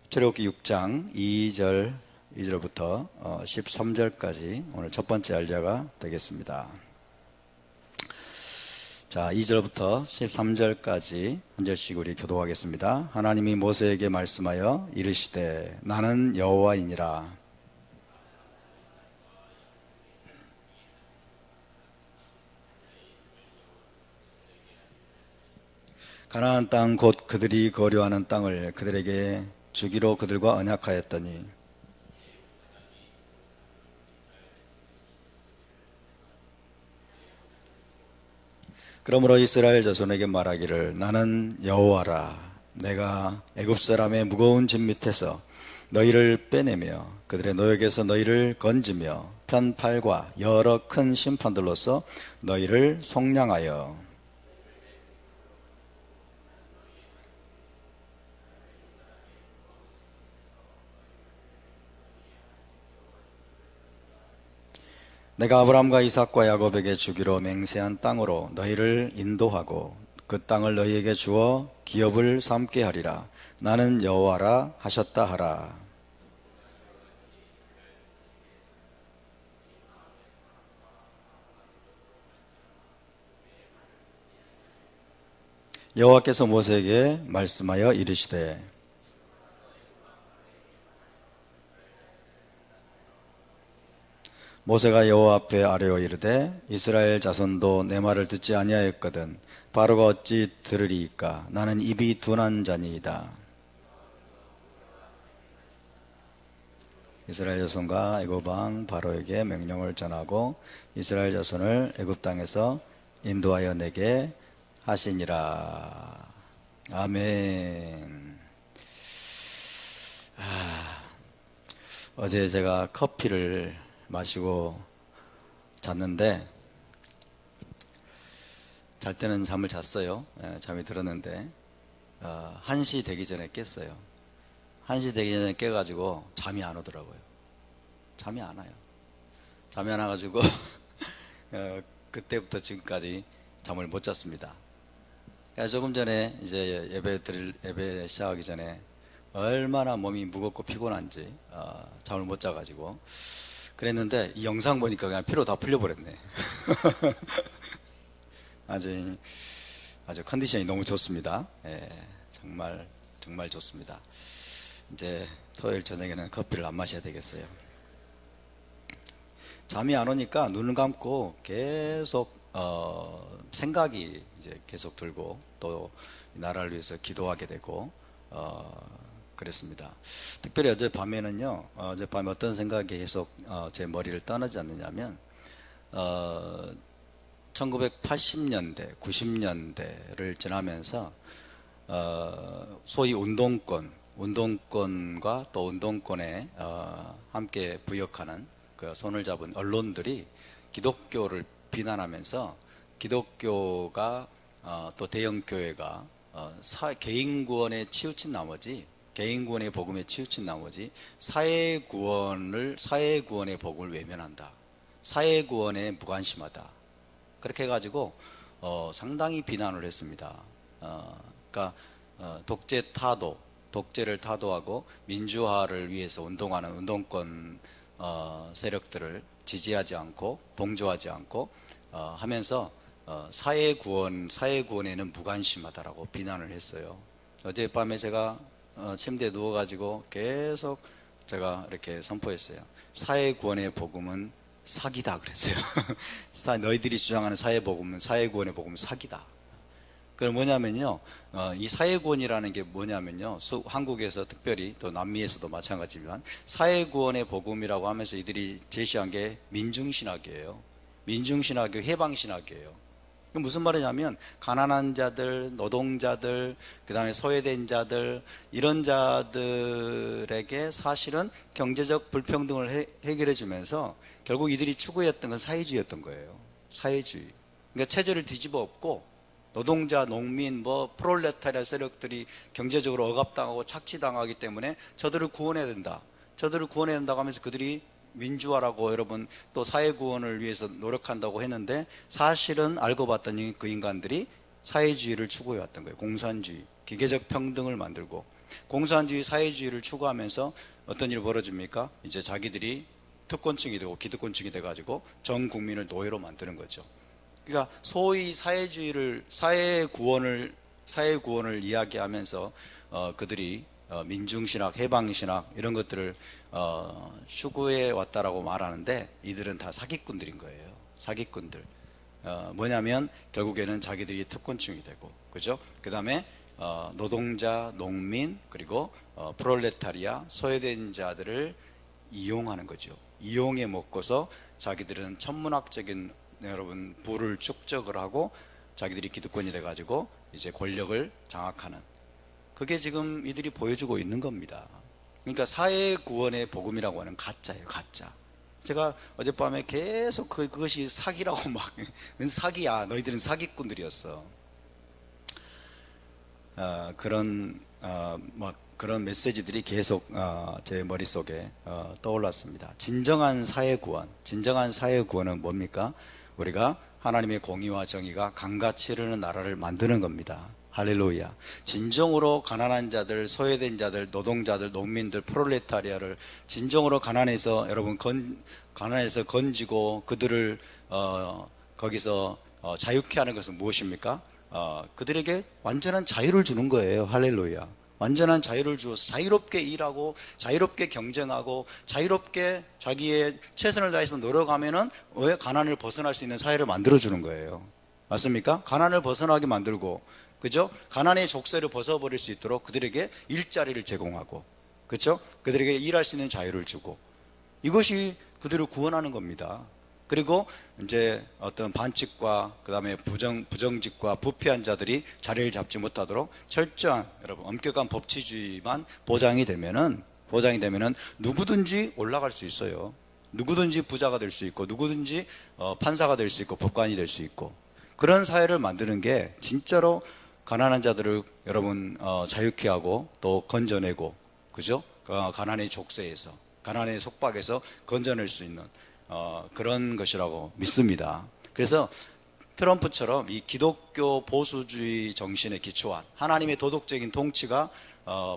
출애굽기 6장 2절부터 13절까지 오늘 첫 번째 알려가 되겠습니다. 자, 2절부터 13절까지 한 절씩 우리 교독하겠습니다. 하나님이 모세에게 말씀하여 이르시되 나는 여호와이니라. 가나안 땅 곧 그들이 거류하는 땅을 그들에게 주기로 그들과 언약하였더니 그러므로 이스라엘 자손에게 말하기를 나는 여호와라. 내가 애굽 사람의 무거운 짐 밑에서 너희를 빼내며 그들의 노역에서 너희를 건지며 편팔과 여러 큰 심판들로서 너희를 속량하여 내가 아브라함과 이삭과 야곱에게 주기로 맹세한 땅으로 너희를 인도하고 그 땅을 너희에게 주어 기업을 삼게 하리라. 나는 여호와라 하셨다 하라. 여호와께서 모세에게 말씀하여 이르시되 모세가 여호와 앞에 아뢰어 이르되 이스라엘 자손도 내 말을 듣지 아니하였거든 바로가 어찌 들으리이까. 나는 입이 둔한 자니이다. 이스라엘 자손과 애굽 왕 바로에게 명령을 전하고 이스라엘 자손을 애굽 땅에서 인도하여 내게 하시니라. 아멘. 어제 제가 커피를 마시고 잤는데 잘 때는 잠을 잤어요. 잠이 들었는데 1시 되기 전에 깼어요. 1시 되기 전에 깨가지고 잠이 안 오더라고요. 잠이 안 와요. 잠이 안 와가지고 그때부터 지금까지 잠을 못 잤습니다. 조금 전에 이제 예배 시작하기 전에 얼마나 몸이 무겁고 피곤한지 잠을 못 자가지고 그랬는데 이 영상 보니까 그냥 피로 다 풀려버렸네. 아주 컨디션이 너무 좋습니다. 정말 좋습니다. 이제 토요일 저녁에는 커피를 안 마셔야 되겠어요. 잠이 안 오니까 눈을 감고 계속 생각이 이제 계속 들고 또 나라를 위해서 기도하게 되고 그랬습니다. 특별히 어젯밤에는요, 어젯밤에 어떤 생각이 계속 제 머리를 떠나지 않느냐면 1980년대, 90년대를 지나면서 소위 운동권과 또 운동권에 함께 부역하는 그 손을 잡은 언론들이 기독교를 비난하면서 기독교가 또 대형교회가 개인 구원에 치우친 나머지 개인 구원의 복음에 치우친 나머지 사회 구원의 복음을 외면한다. 사회 구원에 무관심하다. 그렇게 해가지고 상당히 비난을 했습니다. 그러니까 독재를 타도하고 민주화를 위해서 운동하는 운동권 세력들을 지지하지 않고 동조하지 않고 하면서 사회 구원에는 무관심하다라고 비난을 했어요. 어젯밤에 제가 침대에 누워가지고 계속 제가 이렇게 선포했어요. 사회 구원의 복음은 사기다 그랬어요. 너희들이 주장하는 사회 구원의 복음은 사기다. 그럼 뭐냐면요, 이 사회 구원이라는 게 뭐냐면요, 한국에서 특별히 또 남미에서도 마찬가지지만 사회 구원의 복음이라고 하면서 이들이 제시한 게 민중신학이에요. 민중신학교, 해방신학이에요. 무슨 말이냐면 가난한 자들, 노동자들, 그 다음에 소외된 자들, 이런 자들에게 사실은 경제적 불평등을 해결해 주면서 결국 이들이 추구했던 건 사회주의였던 거예요. 사회주의. 그러니까 체제를 뒤집어 엎고 노동자, 농민, 프롤레타리아 세력들이 경제적으로 억압당하고 착취당하기 때문에 저들을 구원해야 된다. 저들을 구원해야 된다고 하면서 그들이 민주화라고 여러분 또 사회구원을 위해서 노력한다고 했는데 사실은 알고 봤더니 그 인간들이 사회주의를 추구해왔던 거예요. 공산주의, 기계적 평등을 만들고 공산주의, 사회주의를 추구하면서 어떤 일이 벌어집니까? 이제 자기들이 특권층이 되고 기득권층이 돼가지고 전 국민을 노예로 만드는 거죠. 그러니까 소위 사회주의를, 사회구원을 이야기하면서 그들이 민중신학, 해방신학 이런 것들을 추구해 왔다라고 말하는데, 이들은 다 사기꾼들인 거예요. 사기꾼들. 뭐냐면 결국에는 자기들이 특권층이 되고, 그죠? 그 다음에 노동자, 농민, 그리고 프롤레타리아, 소외된 자들을 이용하는 거죠. 이용해 먹고서 자기들은 천문학적인, 여러분, 부를 축적을 하고 자기들이 기득권이 돼가지고 이제 권력을 장악하는, 그게 지금 이들이 보여주고 있는 겁니다. 그러니까 사회구원의 복음이라고 하는 가짜예요. 가짜. 제가 어젯밤에 계속 그것이 사기라고 막 사기야, 너희들은 사기꾼들이었어. 그런 메시지들이 계속 제 머릿속에 떠올랐습니다. 진정한 사회구원은 뭡니까? 우리가 하나님의 공의와 정의가 강같이 흐르는 나라를 만드는 겁니다. 할렐루야. 진정으로 가난한 자들, 소외된 자들, 노동자들, 농민들, 프롤레타리아를 진정으로 가난에서 건지고 그들을 거기서 자유케 하는 것은 무엇입니까? 그들에게 완전한 자유를 주는 거예요. 할렐루야. 완전한 자유를 주어서 자유롭게 일하고 자유롭게 경쟁하고 자유롭게 자기의 최선을 다해서 노력하면은 왜 가난을 벗어날 수 있는 사회를 만들어주는 거예요. 맞습니까? 가난을 벗어나게 만들고, 그죠? 가난의 족쇄를 벗어버릴 수 있도록 그들에게 일자리를 제공하고, 그죠? 그들에게 일할 수 있는 자유를 주고, 이것이 그들을 구원하는 겁니다. 그리고 이제 어떤 반칙과 그 다음에 부정직과 부패한 자들이 자리를 잡지 못하도록 철저한, 여러분, 엄격한 법치주의만 보장이 되면은 누구든지 올라갈 수 있어요. 누구든지 부자가 될 수 있고, 누구든지 판사가 될 수 있고, 법관이 될 수 있고, 그런 사회를 만드는 게 진짜로 가난한 자들을 여러분 자유케 하고 또 건져내고, 그죠? 가난의 족쇄에서, 가난의 속박에서 건져낼 수 있는 그런 것이라고 믿습니다. 그래서 트럼프처럼 이 기독교 보수주의 정신에 기초한 하나님의 도덕적인 통치가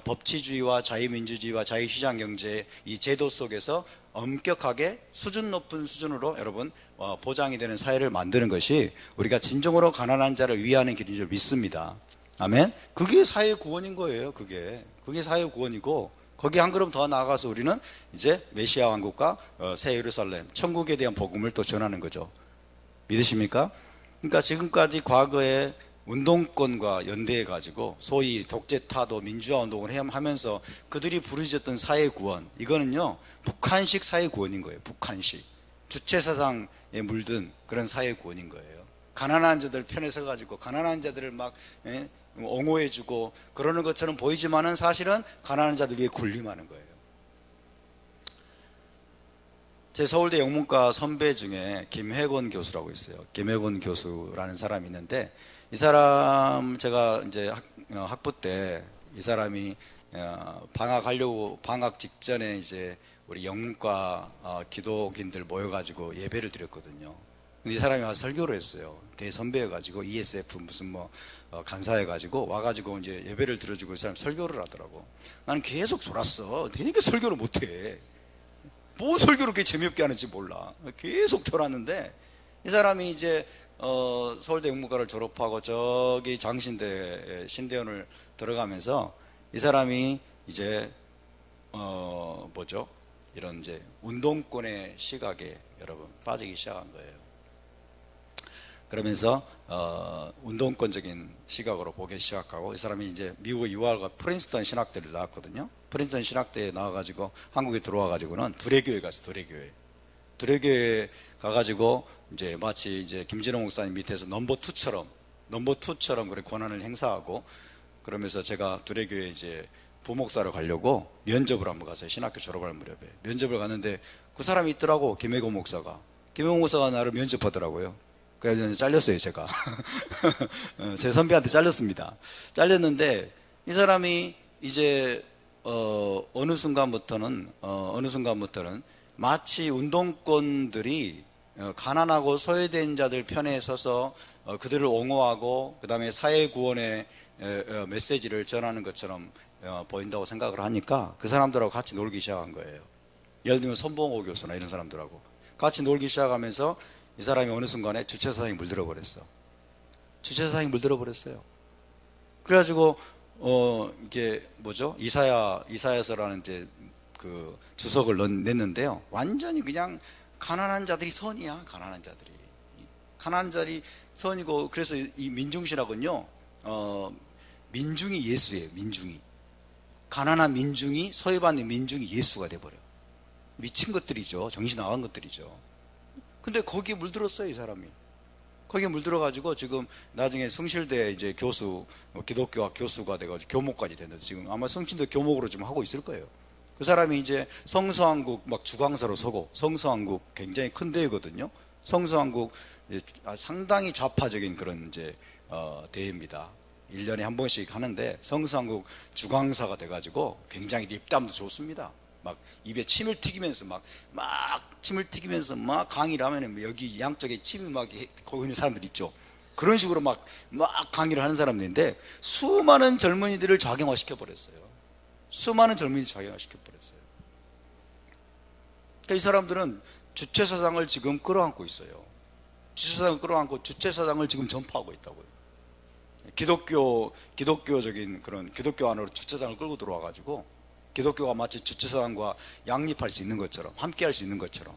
법치주의와 자유민주주의와 자유시장경제 이 제도 속에서 엄격하게 수준 높은 수준으로 여러분 보장이 되는 사회를 만드는 것이 우리가 진정으로 가난한 자를 위하는 길인 줄 믿습니다. 아멘. 그게 사회 구원인 거예요. 그게 사회 구원이고, 거기 한 걸음 더 나아가서 우리는 이제 메시아 왕국과 새 예루살렘, 천국에 대한 복음을 또 전하는 거죠. 믿으십니까? 그러니까 지금까지 과거에 운동권과 연대해 가지고 소위 독재 타도 민주화 운동을 하면서 그들이 부르짖었던 사회 구원, 이거는요 북한식 사회 구원인 거예요. 북한식 주체사상에 물든 그런 사회 구원인 거예요. 가난한 자들 편에 서 가지고 가난한 자들을 막 옹호해주고 그러는 것처럼 보이지만은 사실은 가난한 자들 위해 군림하는 거예요. 제 서울대 영문과 선배 중에 김혜권 교수라고 있어요. 김혜권 교수라는 사람이 있는데, 이 사람 제가 이제 학부 때 이 사람이 방학 직전에 이제 우리 영문과 기독인들 모여가지고 예배를 드렸거든요. 근데 이 사람이 와서 설교를 했어요. 대선배여가지고 ESF 무슨 간사해가지고 와가지고 이제 예배를 들어주고 이 사람 설교를 하더라고. 나는 계속 졸았어. 되니까 설교를 못해. 뭐 설교를 그렇게 재미없게 하는지 몰라. 계속 졸았는데, 이 사람이 이제 서울대 영문과를 졸업하고 저기 장신대 신대원을 들어가면서 이 사람이 이제 이런 이제 운동권의 시각에 여러분 빠지기 시작한 거예요. 그러면서 운동권적인 시각으로 보기 시작하고, 이 사람이 이제 미국에 유학과 프린스턴 신학대를 나왔거든요. 프린스턴 신학대에 나와가지고 한국에 들어와가지고는 두레교회 갔어. 두레교회 가가지고 이제 마치 이제 김진호 목사님 밑에서 넘버 2처럼 그런 권한을 행사하고, 그러면서 제가 두레교회 이제 부목사로 가려고 면접을 한번 갔어요. 신학교 졸업할 무렵에 면접을 갔는데 그 사람이 있더라고. 김혜곤 목사가 나를 면접하더라고요. 그래서 잘렸어요, 제가. 제 선배한테 잘렸습니다. 잘렸는데 이 사람이 이제 어느 순간부터는 마치 운동권들이 가난하고 소외된 자들 편에 서서 그들을 옹호하고 그 다음에 사회 구원의 메시지를 전하는 것처럼 보인다고 생각을 하니까 그 사람들하고 같이 놀기 시작한 거예요. 예를 들면 손봉호 교수나 이런 사람들하고 같이 놀기 시작하면서 이 사람이 어느 순간에 주체사상에 물들어 버렸어. 주체사상에 물들어 버렸어요. 그래가지고 이게 뭐죠? 이사야서라는 이제 그 주석을 냈는데요. 완전히 그냥 가난한 자들이 선이야. 가난한 자들이 선이고, 그래서 이 민중신학은요, 민중이 예수예요. 민중이 가난한 민중이, 소외받는 민중이 예수가 돼버려. 미친 것들이죠. 정신 나간 것들이죠. 근데 거기에 물들었어요, 이 사람이. 거기에 물들어가지고 지금 나중에 성실대 이제 교수, 기독교학 교수가 돼가지고 교목까지 됐는데 지금 아마 성신대 교목으로 지금 하고 있을 거예요. 그 사람이 이제 성서한국 막 주강사로 서고, 성서한국 굉장히 큰 대회거든요. 성서한국 상당히 좌파적인 그런 이제 대회입니다. 1년에 한 번씩 하는데 성서한국 주강사가 돼가지고 굉장히 입담도 좋습니다. 막 입에 침을 튀기면서 막 침을 튀기면서 막 강의를 하면은 여기 양쪽에 침이 막 거기 있는 사람들 있죠. 그런 식으로 막 강의를 하는 사람들인데 수많은 젊은이들을 좌경화시켜 버렸어요. 수많은 젊은이들을 좌경화시켜 버렸어요. 그러니까 이 사람들은 주체사상을 지금 끌어안고 있어요. 주체사상을 끌어안고 주체사상을 지금 전파하고 있다고요. 기독교적인 그런 기독교 안으로 주체사상을 끌고 들어와 가지고 기독교가 마치 주체사상과 양립할 수 있는 것처럼, 함께 할 수 있는 것처럼.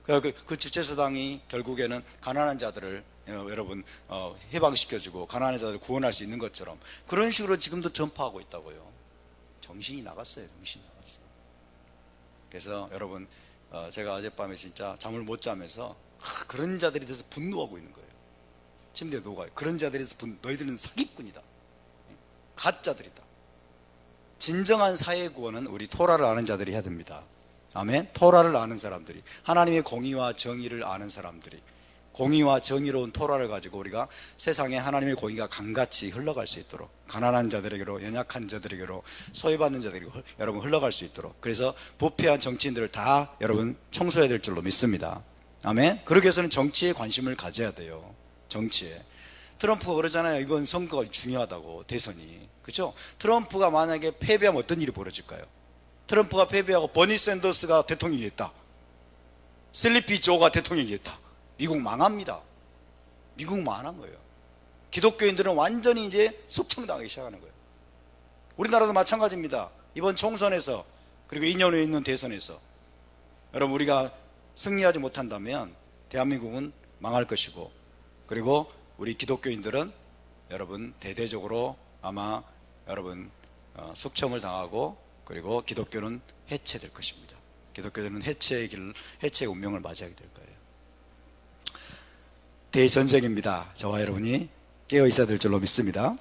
그 주체사상이 결국에는 가난한 자들을 여러분 해방시켜주고 가난한 자들을 구원할 수 있는 것처럼 그런 식으로 지금도 전파하고 있다고요. 정신이 나갔어요. 그래서 여러분 제가 어젯밤에 진짜 잠을 못 자면서 그런 자들에 대해서 분노하고 있는 거예요. 침대에 녹아요. 그런 자들에 대해서 너희들은 사기꾼이다, 가짜들이다. 진정한 사회 구원은 우리 토라를 아는 자들이 해야 됩니다. 아멘. 토라를 아는 사람들이, 하나님의 공의와 정의를 아는 사람들이, 공의와 정의로운 토라를 가지고 우리가 세상에 하나님의 공의가 강같이 흘러갈 수 있도록, 가난한 자들에게로, 연약한 자들에게로, 소외받는 자들에게로 여러분 흘러갈 수 있도록, 그래서 부패한 정치인들을 다 여러분 청소해야 될 줄로 믿습니다. 아멘. 그러기 위해서는 정치에 관심을 가져야 돼요. 정치에. 트럼프가 그러잖아요. 이번 선거가 중요하다고, 대선이. 그렇죠? 트럼프가 만약에 패배하면 어떤 일이 벌어질까요? 트럼프가 패배하고 버니 샌더스가 대통령이 됐다, 슬리피 조가 대통령이 됐다, 미국 망합니다. 미국 망한 거예요. 기독교인들은 완전히 이제 숙청당하기 시작하는 거예요. 우리나라도 마찬가지입니다. 이번 총선에서, 그리고 2년 후에 있는 대선에서 여러분 우리가 승리하지 못한다면 대한민국은 망할 것이고, 그리고 우리 기독교인들은 여러분 대대적으로 아마 여러분 숙청을 당하고, 그리고 기독교는 해체될 것입니다. 기독교는 해체의 운명을 맞이하게 될 거예요. 대전쟁입니다. 저와 여러분이 깨어 있어야 될 줄로 믿습니다.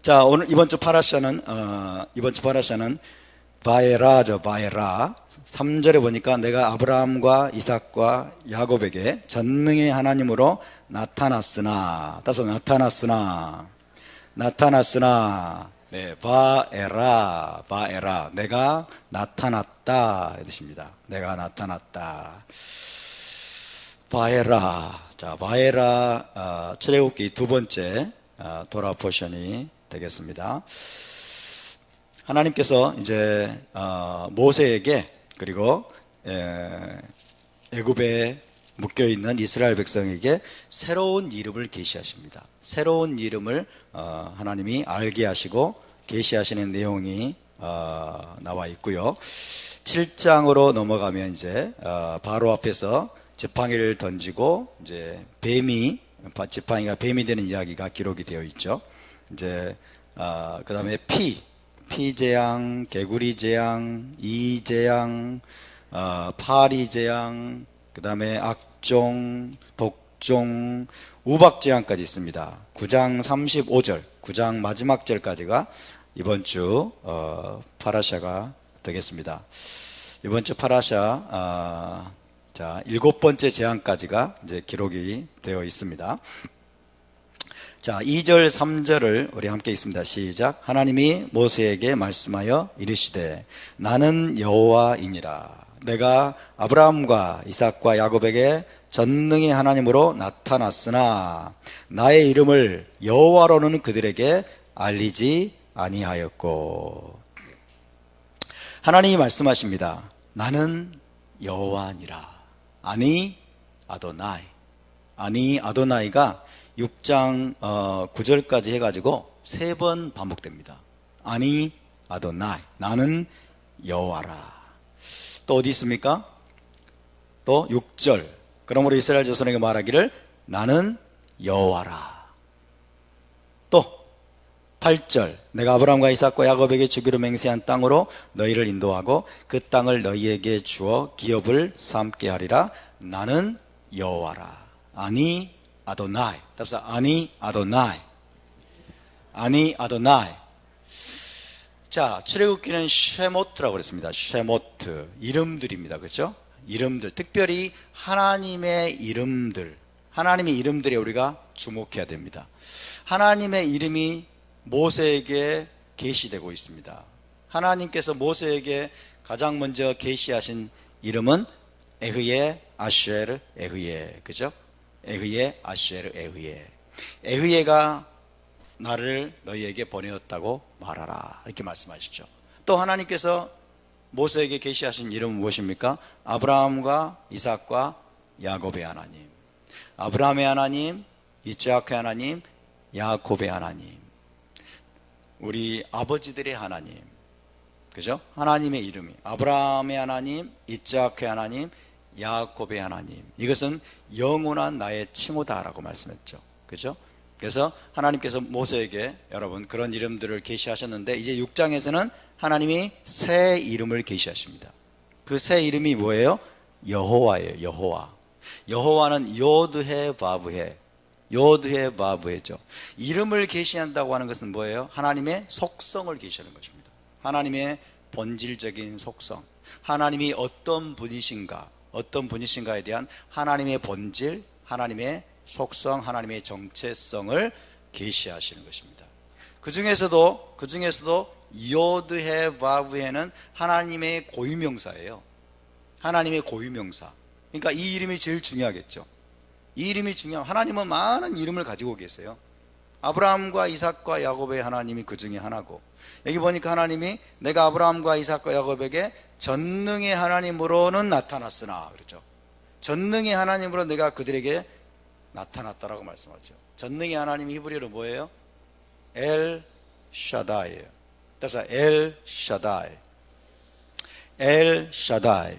자, 오늘 이번 주 파라샤는 바에라죠. 바에라. 3절에 보니까 내가 아브라함과 이삭과 야곱에게 전능의 하나님으로 나타났으나, 따서 나타났으나, 네, 바에라, 내가 나타났다 이 뜻입니다. 내가 나타났다. 바에라. 자, 바에라 출애굽기 두 번째 도라 포션이 되겠습니다. 하나님께서 이제 모세에게, 그리고 애굽에 묶여있는 이스라엘 백성에게 새로운 이름을 계시하십니다. 새로운 이름을 하나님이 알게 하시고 계시하시는 내용이 나와 있고요. 7장으로 넘어가면 이제 바로 앞에서 지팡이를 던지고 이제 지팡이가 뱀이 되는 이야기가 기록이 되어 있죠. 이제 그 다음에 피재앙, 개구리재앙, 이재앙, 파리재앙, 그 다음에 악종, 독종, 우박재앙까지 있습니다. 9장 35절, 9장 마지막 절까지가 이번 주 파라샤가 되겠습니다. 이번 주 파라샤 자, 7번째 재앙까지가 이제 기록이 되어 있습니다. 자, 2절 3절을 우리 함께 읽습니다. 시작. 하나님이 모세에게 말씀하여 이르시되 나는 여호와이니라. 내가 아브라함과 이삭과 야곱에게 전능의 하나님으로 나타났으나 나의 이름을 여호와로는 그들에게 알리지 아니하였고. 하나님이 말씀하십니다. 나는 여호와니라. 아니 아도나이. 아니 아도나이가 6장 9절까지 해가지고 3번 반복됩니다. 아니 아도나이. 나는 여호와라. 또 어디 있습니까? 또 6절. 그러므로 이스라엘 자손에게 말하기를 나는 여호와라. 또 8절. 내가 아브라함과 이삭과 야곱에게 주기로 맹세한 땅으로 너희를 인도하고 그 땅을 너희에게 주어 기업을 삼게 하리라. 나는 여호와라. 아니 아도나이. 답사 아니 아도나이. 아니 아도나이. 자, 출애굽기는 쉐모트라고 그랬습니다. 쉐모트. 이름들입니다. 그렇죠? 이름들. 특별히 하나님의 이름들. 하나님의 이름들에 우리가 주목해야 됩니다. 하나님의 이름이 모세에게 계시되고 있습니다. 하나님께서 모세에게 가장 먼저 계시하신 이름은 에흐예 아슈에르 에흐예. 그죠? 에흐예 아슈에르 에흐예. 에흐예가 나를 너희에게 보내었다고 말하라. 이렇게 말씀하시죠. 또 하나님께서 모세에게 계시하신 이름은 무엇입니까? 아브라함과 이삭과 야곱의 하나님. 아브라함의 하나님, 이삭의 하나님, 야곱의 하나님. 우리 아버지들의 하나님. 그죠? 하나님의 이름이 아브라함의 하나님, 이삭의 하나님, 야곱의 하나님. 이것은 영원한 나의 칭호다라고 말씀했죠. 그죠? 그래서 하나님께서 모세에게 여러분 그런 이름들을 계시하셨는데 이제 6장에서는 하나님이 새 이름을 계시하십니다. 그 새 이름이 뭐예요? 여호와예요. 여호와. 여호와는 요드헤 바브헤. 요드헤 바브헤죠. 이름을 계시한다고 하는 것은 뭐예요? 하나님의 속성을 계시하는 것입니다. 하나님의 본질적인 속성. 하나님이 어떤 분이신가에 대한 하나님의 본질, 하나님의 속성, 하나님의 정체성을 계시하시는 것입니다. 그 중에서도 요드헤 바브헤는 하나님의 고유명사예요. 하나님의 고유명사. 그러니까 이 이름이 제일 중요하겠죠. 이 이름이 하나님은 많은 이름을 가지고 계세요. 아브라함과 이삭과 야곱의 하나님이 그 중에 하나고, 여기 보니까 하나님이 내가 아브라함과 이삭과 야곱에게 전능의 하나님으로는 나타났으나, 그렇죠? 전능의 하나님으로 내가 그들에게 나타났다라고 말씀하죠. 전능의 하나님 히브리어로 뭐예요? 엘 샤다이예요. 따라서 엘 샤다이. 엘 샤다이.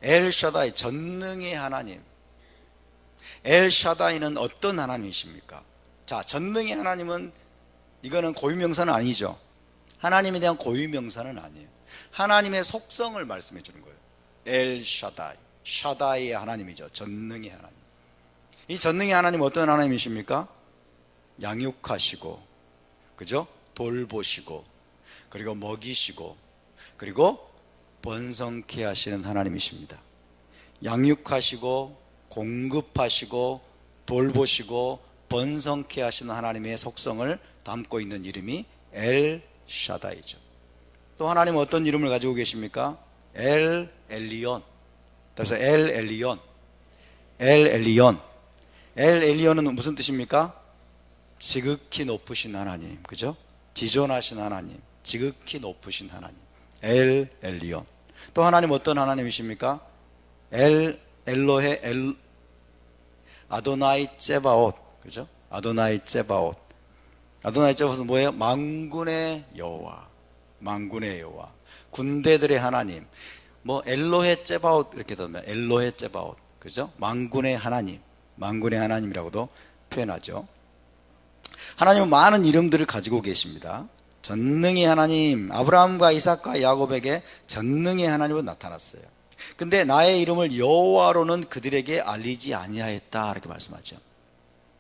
엘 샤다이, 전능의 하나님. 엘 샤다이는 어떤 하나님이십니까? 자, 전능의 하나님은 이거는 고유명사는 아니죠. 하나님에 대한 고유명사는 아니에요. 하나님의 속성을 말씀해 주는 거예요. 엘 샤다이. 샤다이의 하나님이죠. 전능의 하나님. 이 전능의 하나님은 어떤 하나님이십니까? 양육하시고, 그죠? 돌보시고, 그리고 먹이시고, 그리고 번성케 하시는 하나님이십니다. 양육하시고, 공급하시고, 돌보시고, 번성케 하시는 하나님의 속성을 담고 있는 이름이 엘 샤다이죠. 또 하나님은 어떤 이름을 가지고 계십니까? 엘 엘리온. 그래서 엘 엘리온. 엘 엘리온. 엘 엘리온은 무슨 뜻입니까? 지극히 높으신 하나님. 그죠? 지존하신 하나님. 지극히 높으신 하나님. 엘 엘리온. 또 하나님 어떤 하나님이십니까? 엘로헤 아도나이 ጼ바옷. 그죠? 아도나이 ጼ바옷. 아도나이 ጼ바옷은 뭐예요? 만군의 여호와. 만군의 여호와. 군대들의 하나님. 뭐 엘로헤 ጼ바옷 이렇게 되면 엘로헤 ጼ바옷. 그죠? 만군의 하나님. 만군의 하나님이라고도 표현하죠. 하나님은 많은 이름들을 가지고 계십니다. 전능의 하나님, 아브라함과 이삭과 야곱에게 전능의 하나님으로 나타났어요. 근데 나의 이름을 여호와로는 그들에게 알리지 아니하였다, 이렇게 말씀하죠.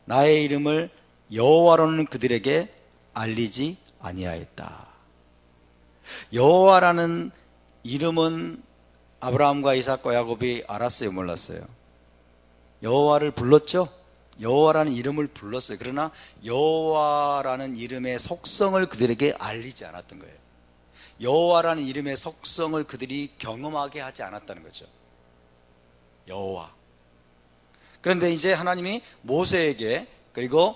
나의 이름을 여호와로는 그들에게 알리지 아니하였다. 여호와라는 이름은 아브라함과 이삭과 야곱이 알았어요, 몰랐어요? 여호와를 불렀죠? 여호와라는 이름을 불렀어요. 그러나 여호와라는 이름의 속성을 그들에게 알리지 않았던 거예요. 여호와라는 이름의 속성을 그들이 경험하게 하지 않았다는 거죠. 여호와. 그런데 이제 하나님이 모세에게, 그리고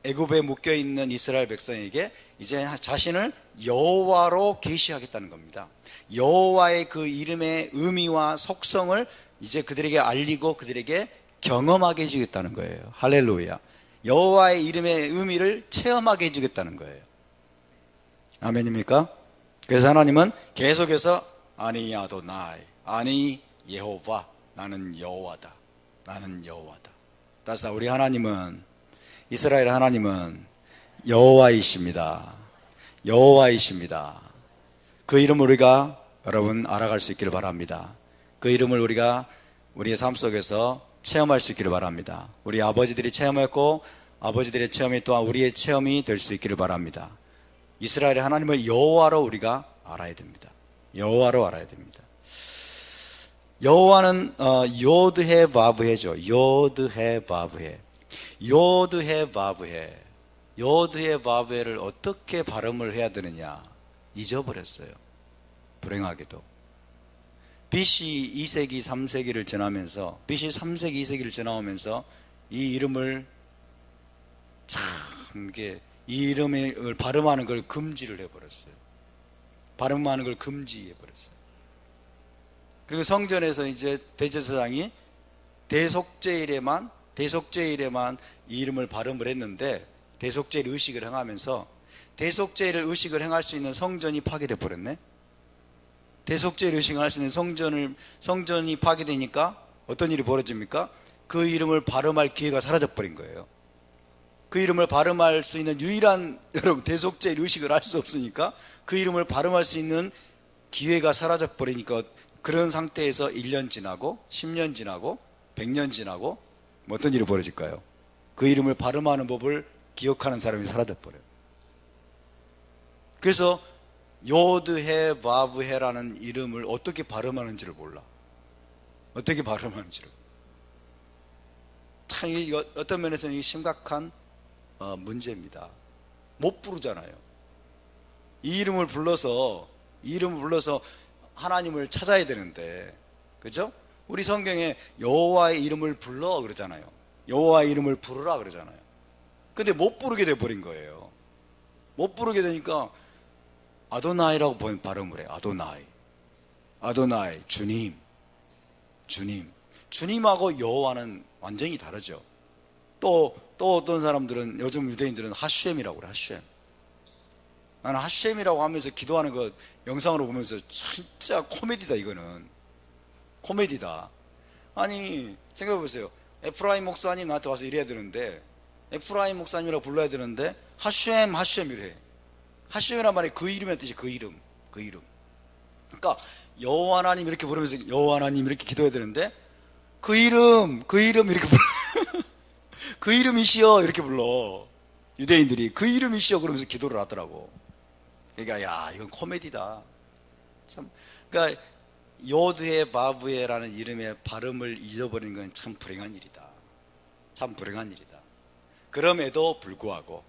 애굽에 묶여 있는 이스라엘 백성에게 이제 자신을 여호와로 계시하겠다는 겁니다. 여호와의 그 이름의 의미와 속성을 이제 그들에게 알리고 그들에게 경험하게 해주겠다는 거예요. 할렐루야. 여호와의 이름의 의미를 체험하게 해주겠다는 거예요. 아멘입니까? 그래서 하나님은 계속해서 아니 아도나이, 아니 예호바, 나는 여호와다, 나는 여호와다. 따라서 우리 하나님은, 이스라엘 하나님은 여호와이십니다. 여호와이십니다. 그 이름을 우리가 여러분 알아갈 수 있기를 바랍니다. 그 이름을 우리가 우리의 삶 속에서 체험할 수 있기를 바랍니다. 우리 아버지들이 체험했고 아버지들의 체험이 또한 우리의 체험이 될 수 있기를 바랍니다. 이스라엘의 하나님을 여호와로 우리가 알아야 됩니다. 여호와로 알아야 됩니다. 여호와는 요드헤 바브헤죠. 요드헤 바브헤. 요드헤 바브헤. 요드헤 바브헤를 어떻게 발음을 해야 되느냐 잊어버렸어요. 불행하게도. BC 2세기 3세기를 지나면서, BC 3세기 2세기를 지나오면서 이 이름을 참 이게 이 이름을 발음하는 걸 금지를 해버렸어요. 발음하는 걸 금지해버렸어요. 그리고 성전에서 이제 대제사장이 대속죄일에만 이 이름을 발음을 했는데, 대속죄일 의식을 행하면서 대속죄일 의식을 행할 수 있는 성전이 파괴돼 버렸네. 대속죄일 의식을 할 수 있는 성전이 파괴되니까 어떤 일이 벌어집니까? 그 이름을 발음할 기회가 사라져 버린 거예요. 그 이름을 발음할 수 있는 유일한, 여러분, 대속죄일 의식을 할 수 없으니까 그 이름을 발음할 수 있는 기회가 사라져 버리니까 그런 상태에서 1년 지나고 10년 지나고 100년 지나고 뭐 어떤 일이 벌어질까요? 그 이름을 발음하는 법을 기억하는 사람이 사라져 버려요. 그래서 요드헤 바브헤라는 이름을 어떻게 발음하는지를 몰라. 어떻게 발음하는지를. 참 어떤 면에서는 심각한 문제입니다. 못 부르잖아요. 이 이름을 불러서 하나님을 찾아야 되는데, 그죠? 우리 성경에 여호와의 이름을 불러 그러잖아요. 여호와의 이름을 부르라 그러잖아요. 근데 못 부르게 돼 버린 거예요. 못 부르게 되니까 아도나이라고 발음을 해. 아도나이, 주님. 주님하고 여호와는 완전히 다르죠. 또 어떤 사람들은, 요즘 유대인들은 하쉔이라고 그래. 하쉔. 나는 하쉔이라고 하면서 기도하는 거 영상으로 보면서 진짜 코미디다. 이거는 코미디다. 아니 생각해 보세요. 에프라임 목사님 나한테 와서 이래야 되는데, 에프라임 목사님이라고 불러야 되는데 하쉔 이래. 하쉔이란 말이 그 이름의 뜻이 그 이름. 그러니까 여호와 하나님 이렇게 부르면서 여호와 하나님 이렇게 기도해야 되는데 그 이름 이렇게 불러. 그 이름이시여 이렇게 불러. 유대인들이 그 이름이시여 그러면서 기도를 하더라고. 그러니까 야, 이건 코미디다. 참, 그러니까 요드헤 바브헤라는 이름의 발음을 잊어버리는 건 참 불행한 일이다. 참 불행한 일이다. 그럼에도 불구하고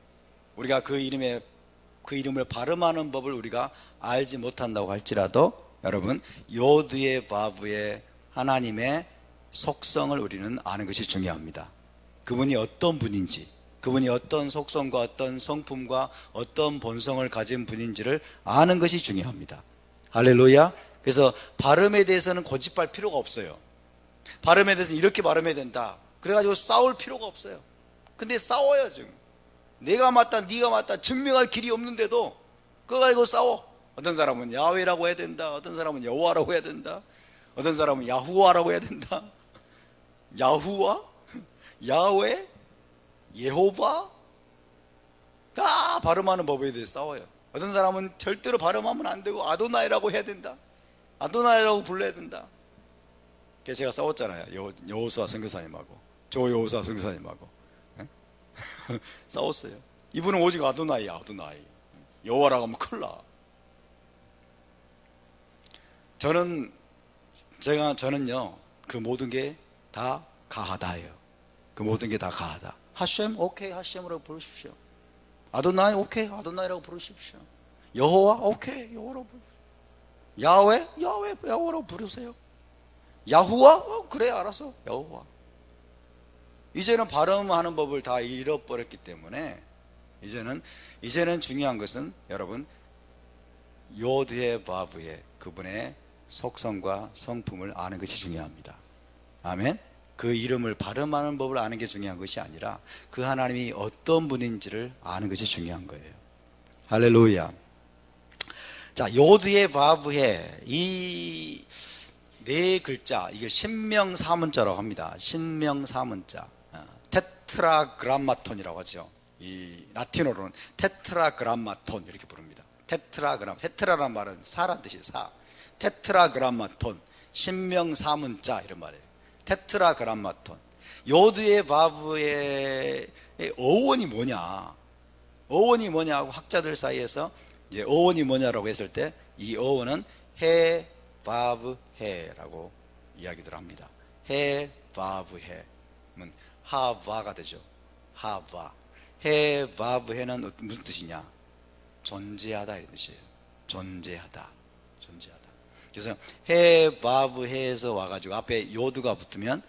우리가 그 이름을 발음하는 법을 우리가 알지 못한다고 할지라도, 여러분, 요드헤 바브헤 하나님의 속성을 우리는 아는 것이 중요합니다. 그분이 어떤 분인지, 그분이 어떤 속성과 어떤 성품과 어떤 본성을 가진 분인지를 아는 것이 중요합니다. 할렐루야. 그래서 발음에 대해서는 고집할 필요가 없어요. 발음에 대해서 이렇게 발음해야 된다 그래가지고 싸울 필요가 없어요. 근데 싸워요. 지금 내가 맞다 네가 맞다 증명할 길이 없는데도 그거 가지고 싸워. 어떤 사람은 야훼라고 해야 된다, 어떤 사람은 여호와라고 해야 된다, 어떤 사람은 야후와라고 해야 된다. 야후와? 야훼? 예호바? 다 발음하는 법에 대해 싸워요. 어떤 사람은 절대로 발음하면 안 되고 아도나이라고 해야 된다, 아도나이라고 불러야 된다. 그래서 제가 싸웠잖아요. 여호수아 선교사님하고, 조여호수아 선교사님하고 싸웠어요. 이분은 오직 아도나이야. 여호와라고 하면 큰일 나. 저는요 그 모든 게 다 가하다예요. 그 모든 게 다 가하다. 하셴, 오케이, 하셴이라고 부르십시오. 아도나이, 오케이, 아도나이라고 부르십시오. 여호와, 오케이, 여호와라고 부르십시오. 야훼, 야훼라고 부르세요. 야후와, 그래, 알았어, 여호와. 이제는 발음하는 법을 다 잃어버렸기 때문에 이제는 중요한 것은 여러분 요드의 바브의 그분의 속성과 성품을 아는 것이 중요합니다. 아멘. 그 이름을 발음하는 법을 아는 게 중요한 것이 아니라 그 하나님이 어떤 분인지를 아는 것이 중요한 거예요. 할렐루야. 자, 요드의 바브의 이 네 글자, 이게 신명사문자라고 합니다. 신명사문자. 테트라그람마톤이라고 하죠. 이 라틴어로는 테트라그람마톤 이렇게 부릅니다. 테트라라는 말은 사란 뜻이에요. 사. 테트라그람마톤, 신명사문자 이런 말이에요. 테트라그람마톤. 요드의 바브의 어원이 뭐냐? 어원이 뭐냐고 학자들 사이에서 어원이 뭐냐라고 했을 때 이 어원은 해 바브 해라고 이야기들 합니다. 해 바브 해는 하바가 되죠. 하바. 해 바브 해는 무슨 뜻이냐? 존재하다 이런 뜻이에요. 존재하다. 그래서 해 바브 해에서 와가지고 앞에 요드가 붙으면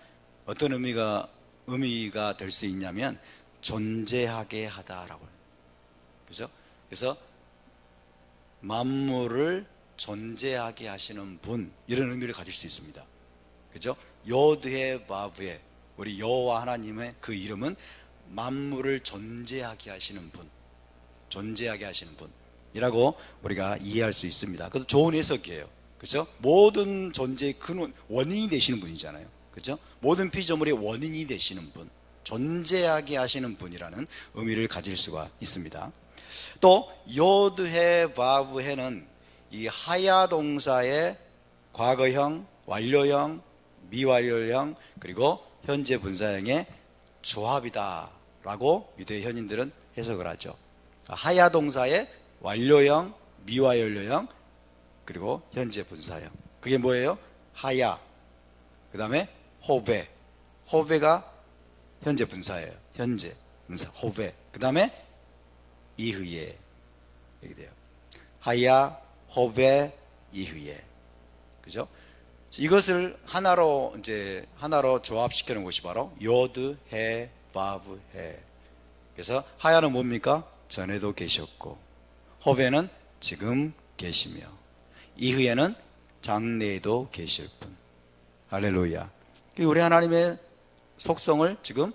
어떤 의미가 될 수 있냐면 존재하게 하다라고. 그죠? 그래서 만물을 존재하게 하시는 분, 이런 의미를 가질 수 있습니다. 그죠? 요드해 바브해, 우리 여호와 하나님의 그 이름은 만물을 존재하게 하시는 분, 존재하게 하시는 분이라고 우리가 이해할 수 있습니다. 그것도 좋은 해석이에요. 그죠? 모든 존재의 근원, 원인이 되시는 분이잖아요. 그죠? 모든 피조물의 원인이 되시는 분, 존재하게 하시는 분이라는 의미를 가질 수가 있습니다. 또 요드해 바브해는 이 하야 동사의 과거형, 완료형, 미완료형, 그리고 현재 분사형의 조합이다라고 유대 현인들은 해석을 하죠. 하야 동사의 완료형, 미완료형, 그리고 현재 분사형. 그게 뭐예요? 하야, 그 다음에 호베. 호베가 현재 분사예요. 현재 분사 호베. 그 다음에 이흐예. 이렇게 돼요. 하야, 호베, 이흐예. 그죠? 이것을 하나로 조합시켜 놓은 것이 바로 요드, 해, 바브, 해. 그래서 하야는 뭡니까? 전에도 계셨고, 호베는 지금 계시며, 이흐예는 장래에도 계실 분. 할렐루야. 우리 하나님의 속성을 지금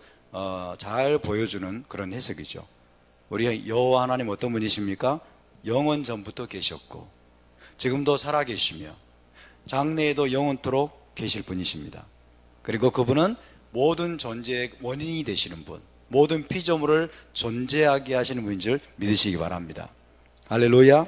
잘 보여주는 그런 해석이죠. 우리 여호와 하나님 어떤 분이십니까? 영원 전부터 계셨고 지금도 살아계시며 장래에도 영원토록 계실 분이십니다. 그리고 그분은 모든 존재의 원인이 되시는 분, 모든 피조물을 존재하게 하시는 분인 줄 믿으시기 바랍니다. 할렐루야.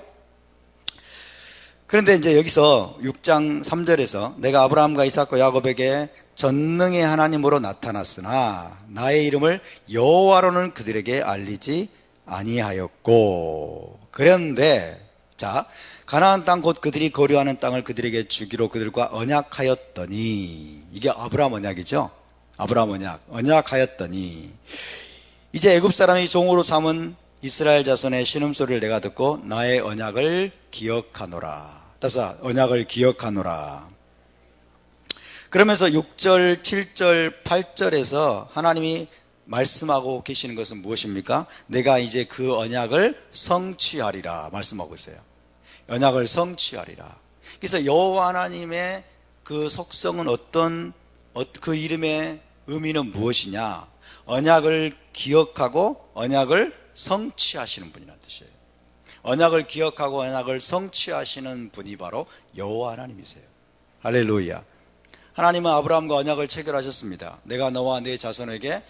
그런데 이제 여기서 6장 3절에서 내가 아브라함과 이삭과 야곱에게 전능의 하나님으로 나타났으나 나의 이름을 여호와로는 그들에게 알리지 아니하였고, 그런데 자 가나안 땅 곧 그들이 거류하는 땅을 그들에게 주기로 그들과 언약하였더니, 이게 아브라함 언약이죠. 아브라함 언약하였더니 이제 애굽 사람이 종으로 삼은 이스라엘 자손의 신음소리를 내가 듣고 나의 언약을 기억하노라. 따라서 언약을 기억하노라. 그러면서 6절, 7절, 8절에서 하나님이 말씀하고 계시는 것은 무엇입니까? 내가 이제 그 언약을 성취하리라 말씀하고 있어요. 언약을 성취하리라. 그래서 여호와 하나님의 그 속성은 그 이름의 의미는 무엇이냐? 언약을 기억하고 언약을 성취하시는 분이라는 뜻이에요. 언약을 기억하고 언약을 성취하시는 분이 바로 여호와 하나님이세요. 할렐루야. 하나님은 아브라함과 언약을 체결하셨습니다. 내가 너와 네 자손에게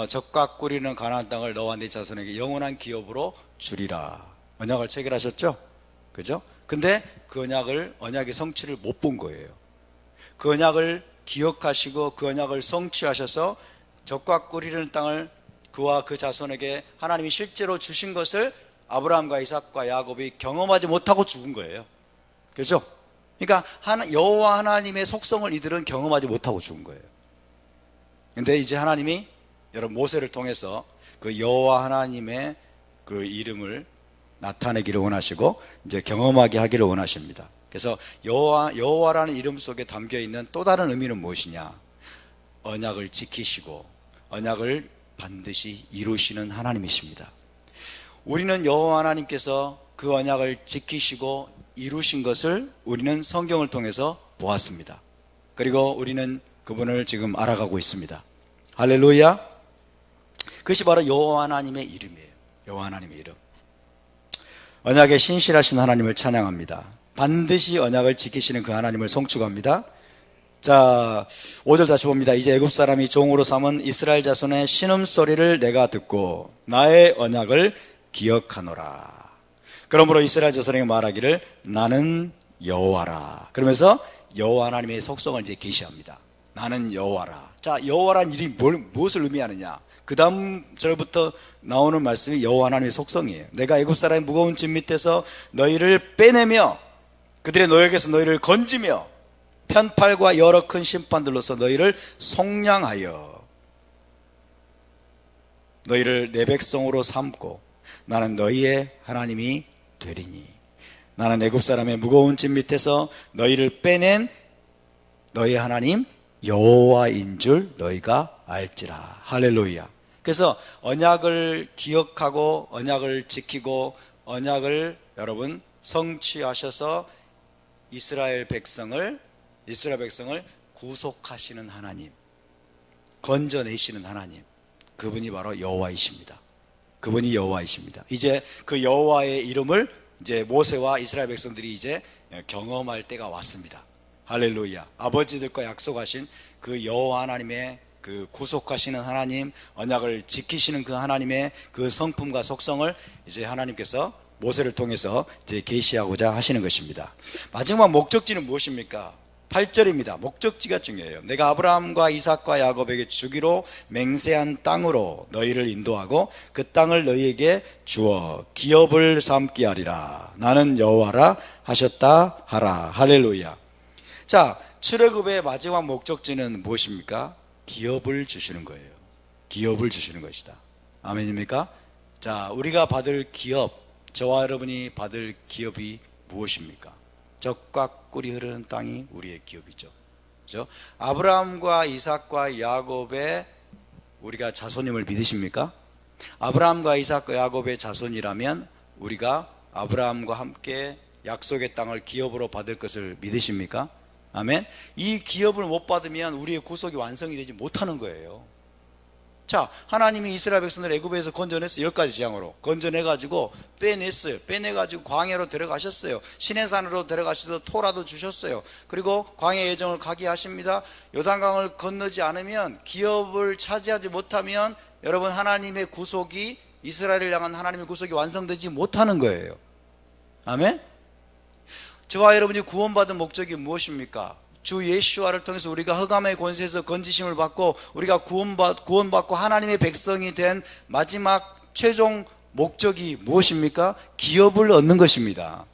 적과 꿀이는 가나안 땅을 너와 네 자손에게 영원한 기업으로 주리라. 언약을 체결하셨죠? 그죠? 근데 그 언약의 성취를 못 본 거예요. 그 언약을 기억하시고 그 언약을 성취하셔서 적과 꿀이는 땅을 그와 그 자손에게 하나님이 실제로 주신 것을 아브라함과 이삭과 야곱이 경험하지 못하고 죽은 거예요. 그죠? 그러니까 여호와 하나님의 속성을 이들은 경험하지 못하고 죽은 거예요. 근데 이제 하나님이 여러분 모세를 통해서 그 여호와 하나님의 그 이름을 나타내기를 원하시고 이제 경험하게 하기를 원하십니다. 그래서 여호와라는 이름 속에 담겨 있는 또 다른 의미는 무엇이냐? 언약을 지키시고 언약을 반드시 이루시는 하나님이십니다. 우리는 여호와 하나님께서 그 언약을 지키시고 이루신 것을 우리는 성경을 통해서 보았습니다. 그리고 우리는 그분을 지금 알아가고 있습니다. 할렐루야. 그것이 바로 여호와 하나님의 이름이에요. 여호와 하나님의 이름. 언약에 신실하신 하나님을 찬양합니다. 반드시 언약을 지키시는 그 하나님을 송축합니다. 자, 5절 다시 봅니다. 이제 애굽 사람이 종으로 삼은 이스라엘 자손의 신음소리를 내가 듣고 나의 언약을 기억하노라. 그러므로 이스라엘 자손에게 말하기를 나는 여호와라. 그러면서 여호와 하나님의 속성을 이제 계시합니다. 나는 여호와라. 자, 여호와란 이름이 무엇을 의미하느냐? 그 다음 절부터 나오는 말씀이 여호와 하나님의 속성이에요. 내가 애굽 사람의 무거운 짐 밑에서 너희를 빼내며 그들의 노역에서 너희를 건지며 편팔과 여러 큰 심판들로서 너희를 속량하여 너희를 내 백성으로 삼고 나는 너희의 하나님이 되리니 나는 애굽 사람의 무거운 짐 밑에서 너희를 빼낸 너희 하나님 여호와인 줄 너희가 알지라. 할렐루야. 그래서 언약을 기억하고 언약을 지키고 언약을 여러분 성취하셔서 이스라엘 백성을 구속하시는 하나님, 건져내시는 하나님, 그분이 바로 여호와이십니다. 그분이 여호와이십니다. 이제 그 여호와의 이름을 이제 모세와 이스라엘 백성들이 이제 경험할 때가 왔습니다. 할렐루야. 아버지들과 약속하신 그 여호와 하나님의 그 구속하시는 하나님, 언약을 지키시는 그 하나님의 그 성품과 속성을 이제 하나님께서 모세를 통해서 이제 계시하고자 하시는 것입니다. 마지막 목적지는 무엇입니까? 8절입니다. 목적지가 중요해요. 내가 아브라함과 이삭과 야곱에게 주기로 맹세한 땅으로 너희를 인도하고 그 땅을 너희에게 주어 기업을 삼게 하리라. 나는 여호와라 하셨다 하라. 할렐루야. 자, 출애굽의 마지막 목적지는 무엇입니까? 기업을 주시는 거예요. 기업을 주시는 것이다. 아멘입니까? 자, 우리가 받을 기업, 저와 여러분이 받을 기업이 무엇입니까? 젖과 꿀이 흐르는 땅이 우리의 기업이죠. 그렇죠? 아브라함과 이삭과 야곱의 우리가 자손임을 믿으십니까? 아브라함과 이삭과 야곱의 자손이라면 우리가 아브라함과 함께 약속의 땅을 기업으로 받을 것을 믿으십니까? 아멘. 이 기업을 못 받으면 우리의 구속이 완성이 되지 못하는 거예요. 자, 하나님이 이스라엘 백성을 애굽에서 건져냈어요. 10가지 재앙으로 건져내가지고 빼냈어요. 빼내가지고 광야로 데려가셨어요. 시내산으로 데려가셔서 토라도 주셨어요. 그리고 광야 여정을 가게 하십니다. 요단강을 건너지 않으면, 기업을 차지하지 못하면 여러분 하나님의 구속이, 이스라엘을 향한 하나님의 구속이 완성되지 못하는 거예요. 아멘. 저와 여러분이 구원받은 목적이 무엇입니까? 주 예수와를 통해서 우리가 흑암의 권세에서 건지심을 받고 우리가 구원받고 하나님의 백성이 된 마지막 최종 목적이 무엇입니까? 기업을 얻는 것입니다.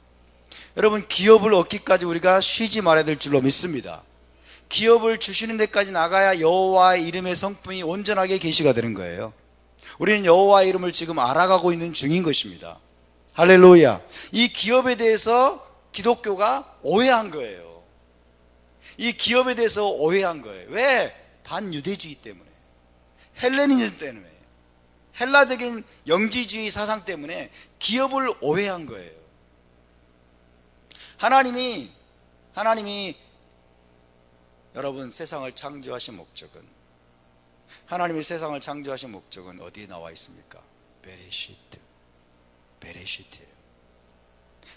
여러분, 기업을 얻기까지 우리가 쉬지 말아야 될 줄로 믿습니다. 기업을 주시는 데까지 나가야 여호와의 이름의 성품이 온전하게 계시가 되는 거예요. 우리는 여호와의 이름을 지금 알아가고 있는 중인 것입니다. 할렐루야. 이 기업에 대해서 기독교가 오해한 거예요. 이 기업에 대해서 오해한 거예요. 왜? 반유대주의 때문에, 헬레니즘 때문에, 헬라적인 영지주의 사상 때문에 기업을 오해한 거예요. 하나님이 여러분 세상을 창조하신 목적은, 하나님이 세상을 창조하신 목적은 어디에 나와 있습니까? 베레시트예요.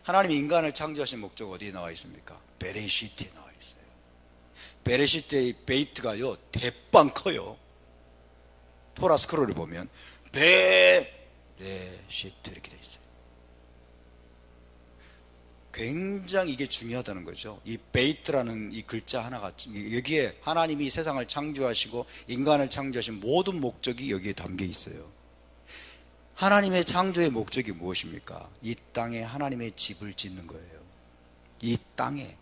하나님이 인간을 창조하신 목적 어디에 나와 있습니까? 베레시트에 나와 있어요. 베레시트의 베이트가요 대빵 커요. 토라 스크롤을 보면 베레시트 이렇게 돼 있어요. 굉장히 이게 중요하다는 거죠. 이 베이트라는 이 글자 하나가, 여기에 하나님이 세상을 창조하시고 인간을 창조하신 모든 목적이 여기에 담겨 있어요. 하나님의 창조의 목적이 무엇입니까? 이 땅에 하나님의 집을 짓는 거예요. 이 땅에,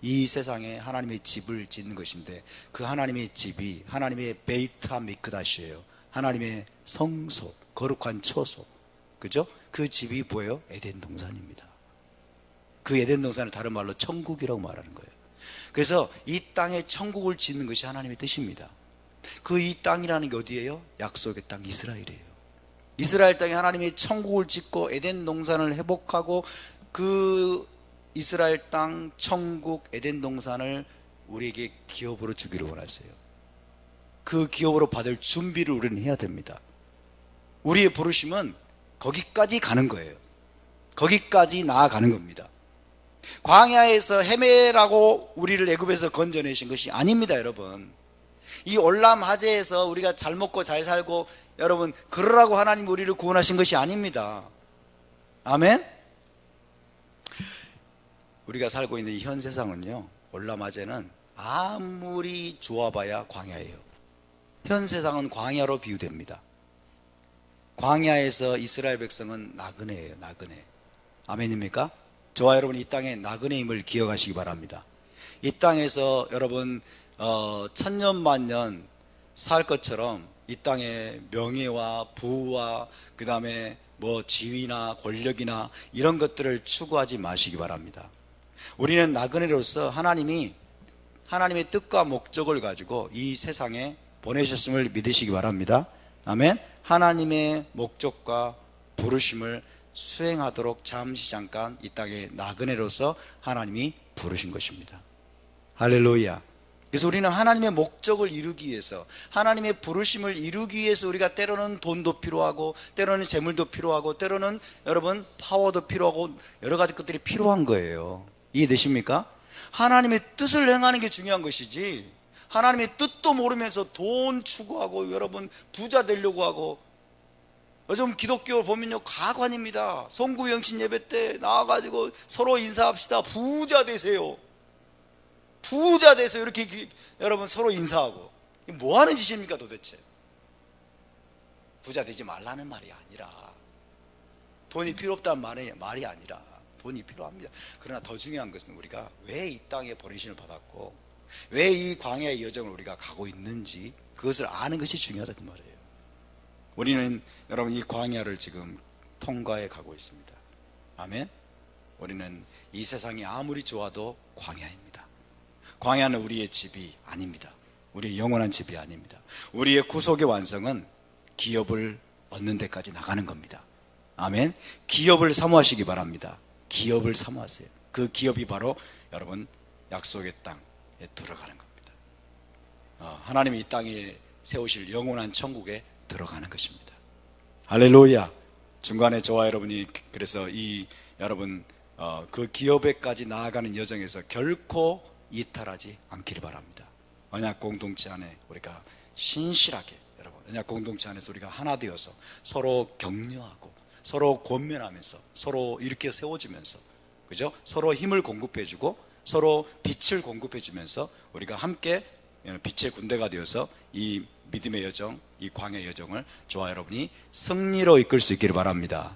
이 세상에 하나님의 집을 짓는 것인데, 그 하나님의 집이 하나님의 베이트 하미크다시예요. 하나님의 성소, 거룩한 처소, 그죠? 그 집이 뭐예요? 에덴 동산입니다. 그 에덴 동산을 다른 말로 천국이라고 말하는 거예요. 그래서 이 땅에 천국을 짓는 것이 하나님의 뜻입니다. 그 이 땅이라는 게 어디예요? 약속의 땅 이스라엘이에요. 이스라엘 땅에 하나님이 천국을 짓고 에덴 동산을 회복하고 그 이스라엘 땅 천국 에덴 동산을 우리에게 기업으로 주기를 원하세요. 그 기업으로 받을 준비를 우리는 해야 됩니다. 우리의 부르심은 거기까지 가는 거예요. 거기까지 나아가는 겁니다. 광야에서 헤매라고 우리를 애굽에서 건져내신 것이 아닙니다, 여러분. 이 올람하제에서 우리가 잘 먹고 잘 살고 여러분 그러라고 하나님 우리를 구원하신 것이 아닙니다. 아멘. 우리가 살고 있는 이 현 세상은요, 올람하제는 아무리 좋아봐야 광야예요. 현 세상은 광야로 비유됩니다. 광야에서 이스라엘 백성은 나그네예요. 나그네. 아멘입니까? 저와 여러분 이 땅에 나그네임을 기억하시기 바랍니다. 이 땅에서 여러분 천년 만년 살 것처럼 이 땅에 명예와 부와 그 다음에 뭐 지위나 권력이나 이런 것들을 추구하지 마시기 바랍니다. 우리는 나그네로서 하나님의 뜻과 목적을 가지고 이 세상에 보내셨음을 믿으시기 바랍니다. 아멘. 하나님의 목적과 부르심을 수행하도록 잠깐 이 땅에 나그네로서 하나님이 부르신 것입니다. 할렐루야. 그래서 우리는 하나님의 목적을 이루기 위해서, 하나님의 부르심을 이루기 위해서 우리가 때로는 돈도 필요하고 때로는 재물도 필요하고 때로는 여러분 파워도 필요하고 여러 가지 것들이 필요한 거예요. 이해되십니까? 하나님의 뜻을 행하는 게 중요한 것이지, 하나님의 뜻도 모르면서 돈 추구하고 여러분 부자 되려고 하고. 요즘 기독교 보면요, 가관입니다. 송구 영신 예배 때 나와가지고 서로 인사합시다. 부자 되세요. 부자 돼서 이렇게 여러분 서로 인사하고. 뭐 하는 짓입니까 도대체? 부자 되지 말라는 말이 아니라, 돈이 필요 없다는 말이 아니라 돈이 필요합니다. 그러나 더 중요한 것은 우리가 왜 이 땅에 버리심을 받았고 왜 이 광야의 여정을 우리가 가고 있는지 그것을 아는 것이 중요하다는 말이에요. 우리는 여러분 이 광야를 지금 통과해 가고 있습니다. 아멘. 우리는 이 세상이 아무리 좋아도 광야입니다. 광야는 우리의 집이 아닙니다. 우리의 영원한 집이 아닙니다. 우리의 구속의 완성은 기업을 얻는 데까지 나가는 겁니다. 아멘. 기업을 사모하시기 바랍니다. 기업을 사모하세요. 그 기업이 바로 여러분 약속의 땅에 들어가는 겁니다. 하나님이 이 땅에 세우실 영원한 천국에 들어가는 것입니다. 할렐루야. 중간에 저와 여러분이 그래서 이 여러분 그 기업에까지 나아가는 여정에서 결코 이탈하지 않기를 바랍니다. 언약 공동체 안에 우리가 신실하게, 여러분 언약 공동체 안에서 우리가 하나 되어서 서로 격려하고 서로 권면하면서 서로 이렇게 세워주면서, 그죠? 서로 힘을 공급해주고 서로 빛을 공급해주면서 우리가 함께 빛의 군대가 되어서 이 믿음의 여정, 이 광야의 여정을 저와 여러분이 승리로 이끌 수 있기를 바랍니다.